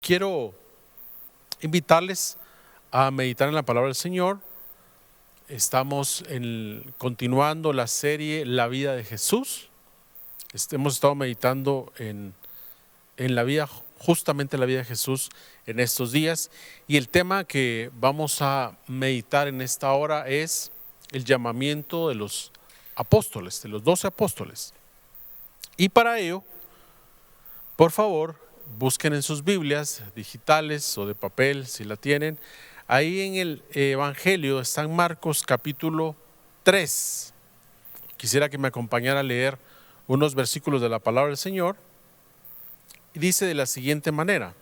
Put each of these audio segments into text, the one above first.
quiero invitarles a meditar en la palabra del Señor. Estamos continuando la serie La vida de Jesús. Hemos estado meditando en justamente la vida de Jesús en estos días. Y el tema que vamos a meditar en esta hora es el llamamiento de los apóstoles, de los 12 apóstoles. Y para ello, por favor, busquen en sus Biblias digitales o de papel, si la tienen. Ahí en el Evangelio de San Marcos, capítulo 3. Quisiera que me acompañara a leer unos versículos de la palabra del Señor. Y dice de la siguiente manera.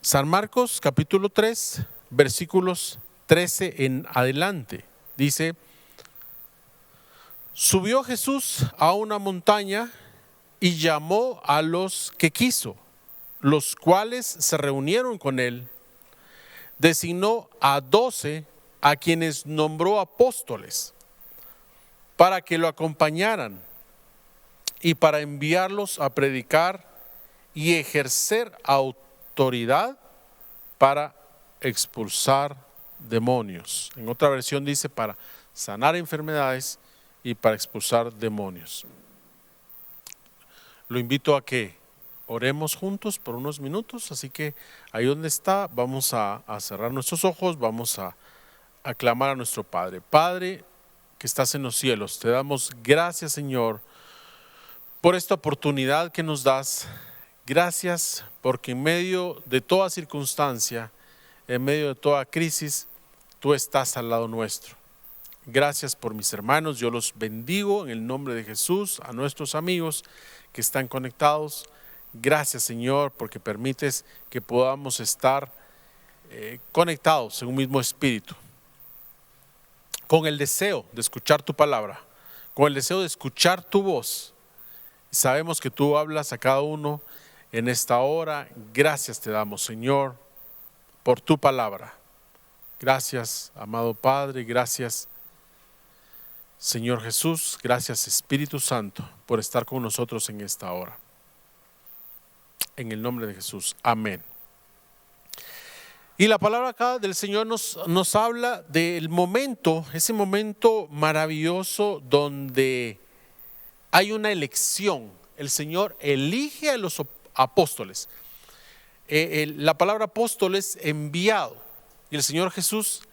San Marcos, capítulo 3, versículos 13 en adelante. Dice: subió Jesús a una montaña y llamó a los que quiso, los cuales se reunieron con él. Designó a 12 a quienes nombró apóstoles para que lo acompañaran y para enviarlos a predicar y ejercer autoridad para expulsar demonios. En otra versión dice para sanar enfermedades y para expulsar demonios. Lo invito a que oremos juntos por unos minutos, así que ahí donde está vamos a cerrar nuestros ojos, vamos a clamar a nuestro Padre. Padre que estás en los cielos, te damos gracias, Señor, por esta oportunidad que nos das. Gracias porque en medio de toda circunstancia, en medio de toda crisis, tú estás al lado nuestro. Gracias por mis hermanos, yo los bendigo en el nombre de Jesús, a nuestros amigos que están conectados. Gracias, Señor, porque permites que podamos estar conectados en un mismo espíritu, con el deseo de escuchar tu palabra, con el deseo de escuchar tu voz. Sabemos que tú hablas a cada uno en esta hora. Gracias te damos, Señor, por tu palabra. Gracias, amado Padre, gracias, Señor Jesús, gracias, Espíritu Santo, por estar con nosotros en esta hora. En el nombre de Jesús, amén. Y la palabra acá del Señor nos habla del momento, ese momento maravilloso donde hay una elección. El Señor elige a los apóstoles. La palabra apóstol es enviado. Y el Señor Jesús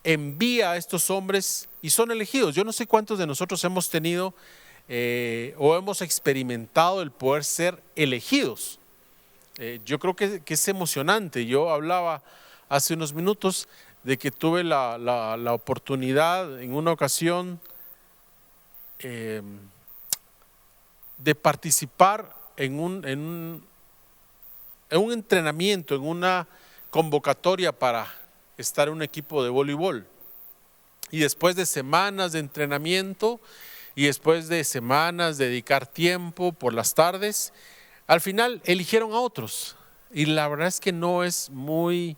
envía a estos hombres y son elegidos. Yo no sé cuántos de nosotros hemos tenido o hemos experimentado el poder ser elegidos. Yo creo que es emocionante. Yo hablaba hace unos minutos de que tuve la oportunidad en una ocasión de participar en un entrenamiento, en una convocatoria para estar en un equipo de voleibol. Y después de semanas de entrenamiento y después de semanas de dedicar tiempo por las tardes, al final eligieron a otros. Y la verdad es que no es muy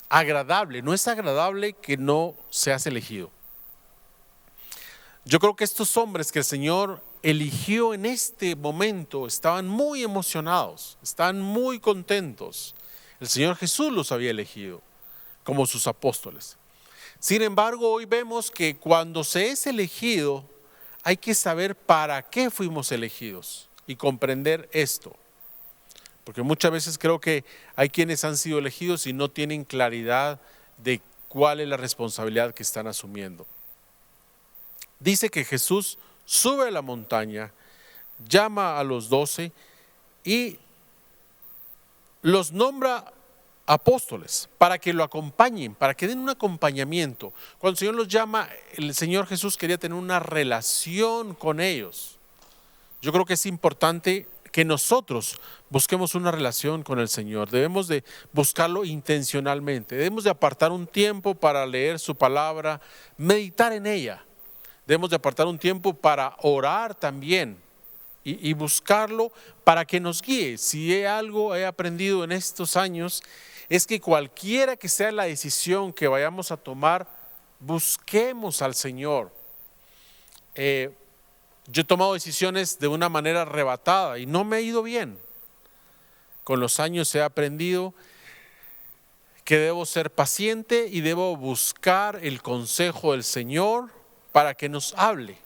agradable, no es agradable que no seas elegido. Yo creo que estos hombres que el Señor eligió en este momento estaban muy emocionados, estaban muy contentos. El Señor Jesús los había elegido como sus apóstoles. Sin embargo, hoy vemos que cuando se es elegido, hay que saber para qué fuimos elegidos y comprender esto. Porque muchas veces creo que hay quienes han sido elegidos y no tienen claridad de cuál es la responsabilidad que están asumiendo. Dice que Jesús sube a la montaña, llama a los 12 y los nombra apóstoles para que lo acompañen, para que den un acompañamiento. Cuando el Señor los llama, el Señor Jesús quería tener una relación con ellos. Yo creo que es importante que nosotros busquemos una relación con el Señor. Debemos de buscarlo intencionalmente. Debemos de apartar un tiempo para leer su palabra, meditar en ella. Debemos de apartar un tiempo para orar también y buscarlo para que nos guíe. Si algo he aprendido en estos años es que cualquiera que sea la decisión que vayamos a tomar, busquemos al Señor. Yo he tomado decisiones de una manera arrebatada y no me ha ido bien. Con los años he aprendido que debo ser paciente y debo buscar el consejo del Señor para que nos hable.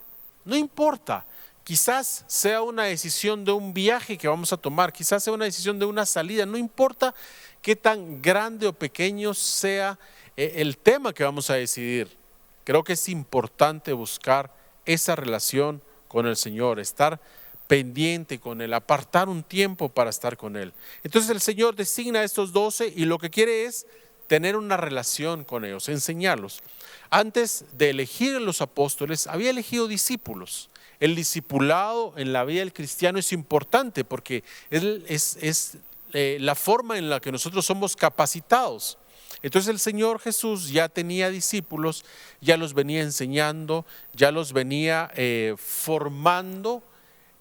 No importa, quizás sea una decisión de un viaje que vamos a tomar, quizás sea una decisión de una salida, no importa qué tan grande o pequeño sea el tema que vamos a decidir. Creo que es importante buscar esa relación con el Señor, estar pendiente con Él, apartar un tiempo para estar con Él. Entonces el Señor designa a estos 12 y lo que quiere es tener una relación con ellos, enseñarlos. Antes de elegir a los apóstoles, había elegido discípulos. El discipulado en la vida del cristiano es importante porque es la forma en la que nosotros somos capacitados. Entonces el Señor Jesús ya tenía discípulos, ya los venía enseñando, ya los venía formando.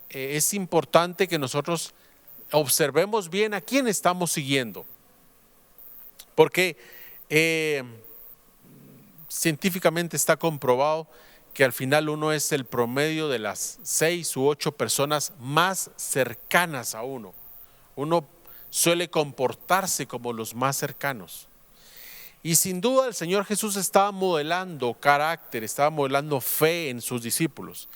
Es importante que nosotros observemos bien a quién estamos siguiendo, porque científicamente está comprobado que al final uno es el promedio de las 6 u 8 personas más cercanas a uno. Uno suele comportarse como los más cercanos. Y sin duda el Señor Jesús estaba modelando carácter, estaba modelando fe en sus discípulos.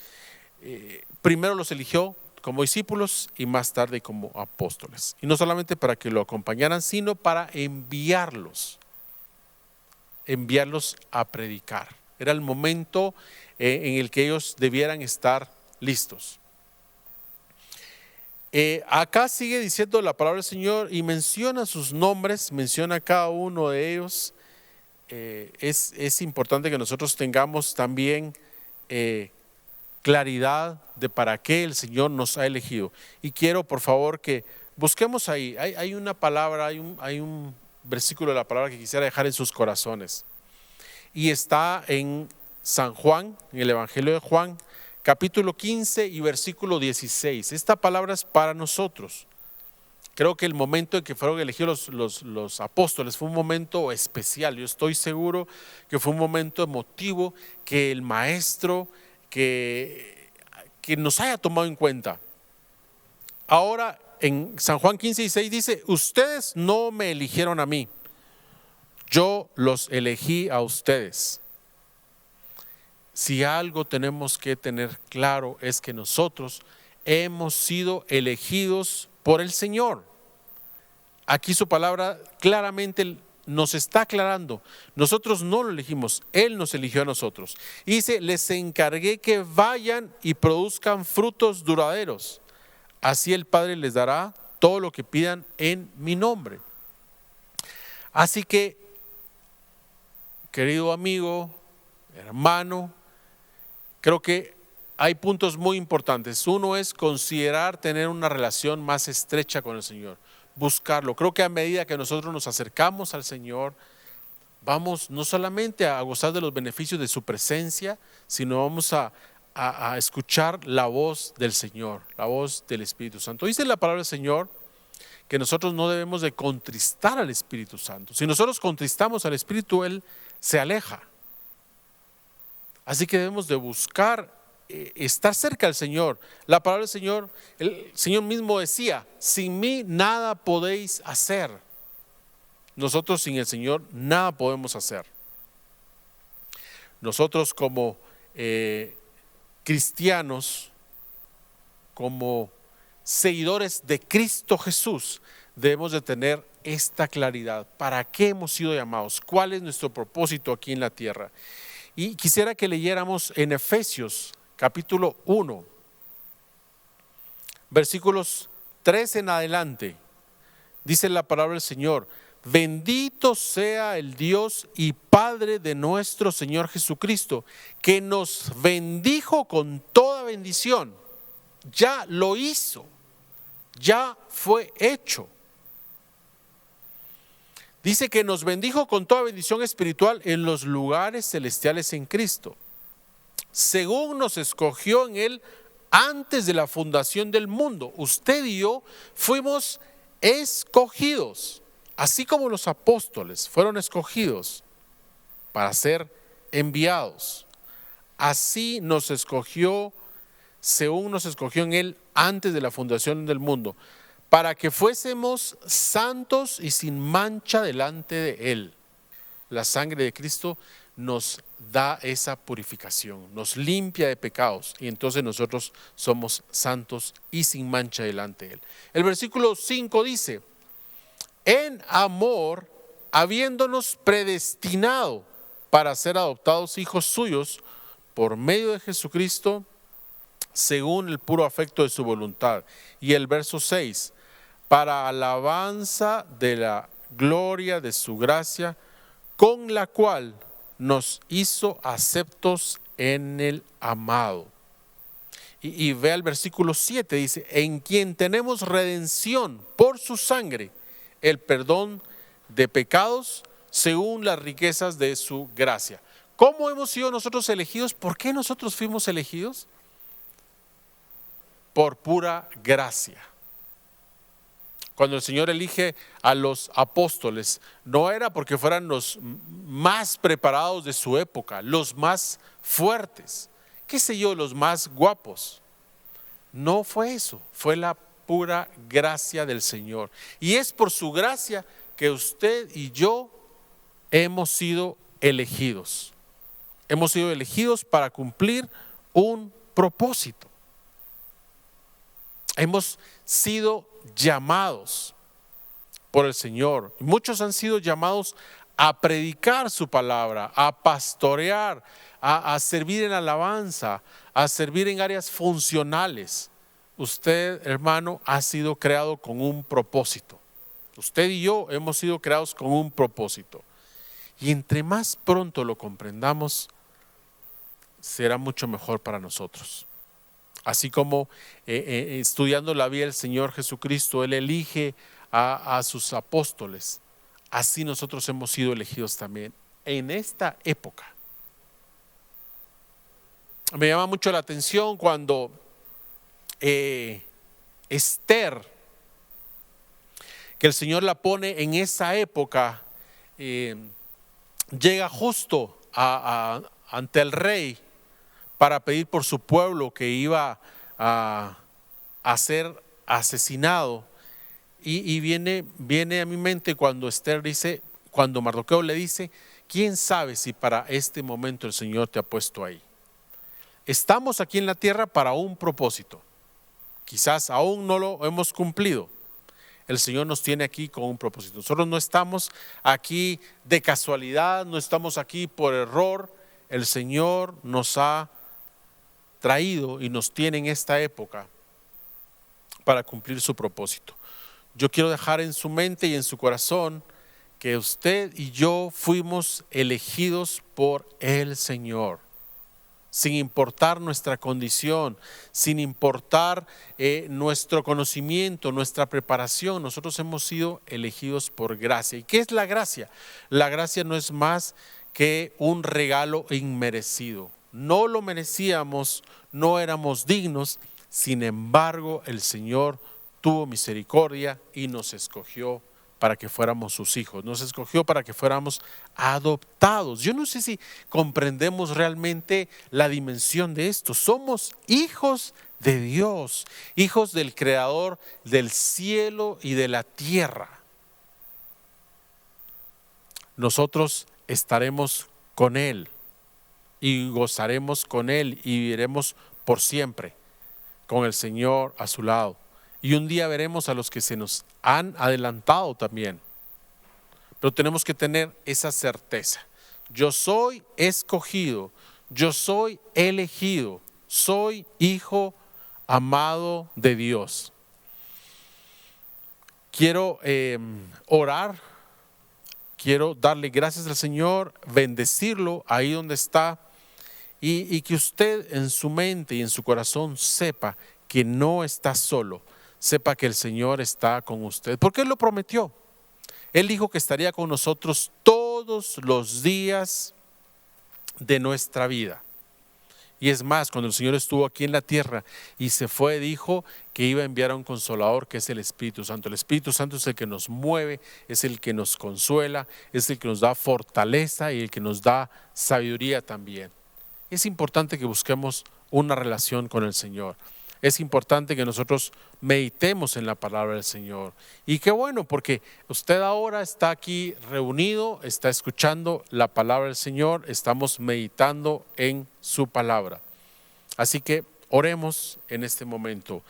Primero los eligió como discípulos y más tarde como apóstoles. Y no solamente para que lo acompañaran, sino para enviarlos a predicar. Era el momento en el que ellos debieran estar listos. Acá sigue diciendo la palabra del Señor y menciona sus nombres, menciona a cada uno de ellos. Es importante que nosotros tengamos también claridad de para qué el Señor nos ha elegido. Y quiero por favor que busquemos ahí. Hay una palabra, hay un versículo de la palabra que quisiera dejar en sus corazones. Y está en San Juan, en el Evangelio de Juan, capítulo 15 y versículo 16. Esta palabra es para nosotros. Creo que el momento en que fueron elegidos los apóstoles fue un momento especial. Yo estoy seguro que fue un momento emotivo, que el maestro que nos haya tomado en cuenta. Ahora en San Juan 15 y 6 dice: ustedes no me eligieron a mí, yo los elegí a ustedes. Si algo tenemos que tener claro es que nosotros hemos sido elegidos por el Señor. Aquí su palabra claramente nos está aclarando. Nosotros no lo elegimos, Él nos eligió a nosotros. Y dice: les encargué que vayan y produzcan frutos duraderos. Así el Padre les dará todo lo que pidan en mi nombre. Así que, querido amigo, hermano, creo que hay puntos muy importantes. Uno es considerar tener una relación más estrecha con el Señor, buscarlo. Creo que a medida que nosotros nos acercamos al Señor, vamos no solamente a gozar de los beneficios de su presencia, sino vamos a escuchar la voz del Señor, la voz del Espíritu Santo. Dice la palabra del Señor que nosotros no debemos de contristar al Espíritu Santo. Si nosotros contristamos al Espíritu, Él se aleja. Así que debemos de buscar estar cerca del Señor. La palabra del Señor, el Señor mismo decía: sin mí nada podéis hacer. Nosotros sin el Señor nada podemos hacer. Nosotros como cristianos, como seguidores de Cristo Jesús, debemos de tener esta claridad. ¿Para qué hemos sido llamados? ¿Cuál es nuestro propósito aquí en la tierra? Y quisiera que leyéramos en Efesios capítulo 1, versículos 3 en adelante. Dice la palabra del Señor: bendito sea el Dios y Padre de nuestro Señor Jesucristo, que nos bendijo con toda bendición. Ya lo hizo, ya fue hecho. Dice que nos bendijo con toda bendición espiritual en los lugares celestiales en Cristo, según nos escogió en Él antes de la fundación del mundo. Usted y yo fuimos escogidos, así como los apóstoles fueron escogidos para ser enviados. Así nos escogió según nos escogió en Él antes de la fundación del mundo, para que fuésemos santos y sin mancha delante de Él. La sangre de Cristo nos da esa purificación, nos limpia de pecados y entonces nosotros somos santos y sin mancha delante de Él. El versículo 5 dice, en amor, habiéndonos predestinado para ser adoptados hijos suyos por medio de Jesucristo, según el puro afecto de su voluntad. Y el verso 6, para alabanza de la gloria de su gracia, con la cual nos hizo aceptos en el amado. Y vea el versículo 7, dice, en quien tenemos redención por su sangre, el perdón de pecados según las riquezas de su gracia. ¿Cómo hemos sido nosotros elegidos? ¿Por qué nosotros fuimos elegidos? Por pura gracia. Cuando el Señor elige a los apóstoles, no era porque fueran los más preparados de su época, los más fuertes, qué sé yo, los más guapos. No fue eso, fue la pura gracia del Señor. Y es por su gracia que usted y yo hemos sido elegidos. Hemos sido elegidos para cumplir un propósito. Hemos sido llamados por el Señor. Muchos han sido llamados a predicar su palabra, a pastorear, a servir en alabanza, a servir en áreas funcionales. Usted, hermano, ha sido creado con un propósito. Usted y yo hemos sido creados con un propósito. Y entre más pronto lo comprendamos, será mucho mejor para nosotros. Así como estudiando la vida del Señor Jesucristo, Él elige a sus apóstoles. Así nosotros hemos sido elegidos también en esta época. Me llama mucho la atención cuando Esther, que el Señor la pone en esa época, llega justo ante el rey para pedir por su pueblo que iba a ser asesinado. Y viene a mi mente cuando Esther dice, cuando Mardoqueo le dice, ¿quién sabe si para este momento el Señor te ha puesto ahí? Estamos aquí en la tierra para un propósito. Quizás aún no lo hemos cumplido. El Señor nos tiene aquí con un propósito. Nosotros no estamos aquí de casualidad, no estamos aquí por error. El Señor nos ha traído y nos tiene en esta época para cumplir su propósito. Yo quiero dejar en su mente y en su corazón que usted y yo fuimos elegidos por el Señor, sin importar nuestra condición, sin importar nuestro conocimiento, nuestra preparación. Nosotros hemos sido elegidos por gracia. ¿Y qué es la gracia? La gracia no es más que un regalo inmerecido. No lo merecíamos, no éramos dignos, sin embargo el Señor tuvo misericordia y nos escogió para que fuéramos sus hijos, nos escogió para que fuéramos adoptados. Yo no sé si comprendemos realmente la dimensión de esto. Somos hijos de Dios, hijos del Creador del cielo y de la tierra. Nosotros estaremos con Él y gozaremos con Él y viviremos por siempre con el Señor a su lado. Y un día veremos a los que se nos han adelantado también. Pero tenemos que tener esa certeza. Yo soy escogido, yo soy elegido, soy hijo amado de Dios. Quiero orar, quiero darle gracias al Señor, bendecirlo ahí donde está y que usted en su mente y en su corazón sepa que no está solo. Sepa que el Señor está con usted, porque Él lo prometió. Él dijo que estaría con nosotros todos los días de nuestra vida. Y es más, cuando el Señor estuvo aquí en la tierra y se fue, dijo que iba a enviar a un consolador, que es el Espíritu Santo. El Espíritu Santo es el que nos mueve, es el que nos consuela, es el que nos da fortaleza y el que nos da sabiduría también. Es importante que busquemos una relación con el Señor. Es importante que nosotros meditemos en la palabra del Señor. Y qué bueno, porque usted ahora está aquí reunido, está escuchando la palabra del Señor, estamos meditando en su palabra. Así que oremos en este momento.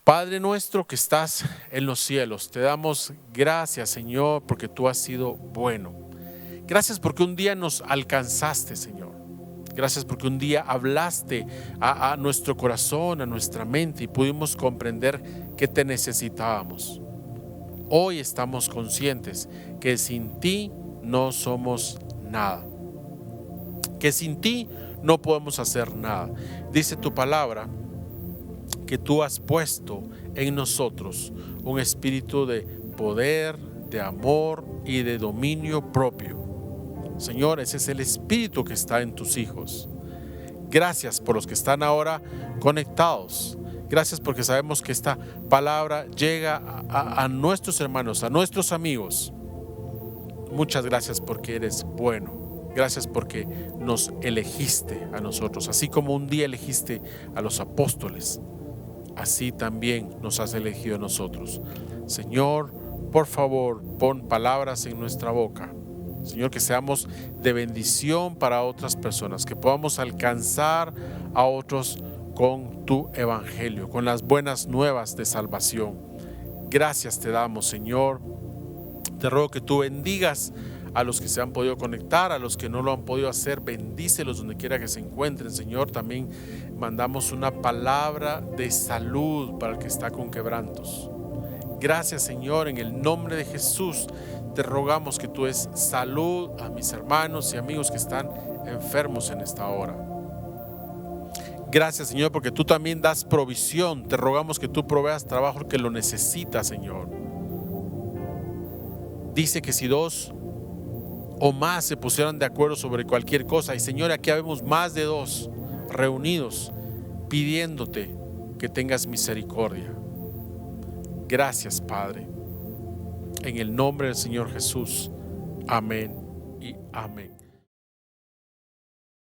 Padre nuestro que estás en los cielos, te damos gracias, Señor, porque tú has sido bueno. Gracias porque un día nos alcanzaste, Señor. Gracias porque un día hablaste a nuestro corazón, a nuestra mente, y pudimos comprender que te necesitábamos. Hoy estamos conscientes que sin ti no somos nada, que sin ti no podemos hacer nada. Dice tu palabra que tú has puesto en nosotros un espíritu de poder, de amor y de dominio propio. Señor, ese es el espíritu que está en tus hijos. Gracias por los que están ahora conectados. Gracias porque sabemos que esta palabra llega a nuestros hermanos, a nuestros amigos. Muchas gracias porque eres bueno. Gracias porque nos elegiste a nosotros. Así como un día elegiste a los apóstoles, así también nos has elegido a nosotros. Señor, por favor, pon palabras en nuestra boca. Señor, que seamos de bendición para otras personas, que podamos alcanzar a otros con tu evangelio, con las buenas nuevas de salvación. Gracias te damos, Señor. Te ruego que tú bendigas a los que se han podido conectar, a los que no lo han podido hacer, bendícelos donde quiera que se encuentren, Señor. También mandamos una palabra de salud para el que está con quebrantos. Gracias, Señor, en el nombre de Jesús. Te rogamos que tú des salud a mis hermanos y amigos que están enfermos en esta hora. Gracias, Señor, porque tú también das provisión. Te rogamos que tú proveas trabajo que lo necesita, Señor. Dice que si dos o más se pusieran de acuerdo sobre cualquier cosa, y Señor, aquí habemos más de dos reunidos pidiéndote que tengas misericordia. Gracias, Padre. En el nombre del Señor Jesús. Amén y amén.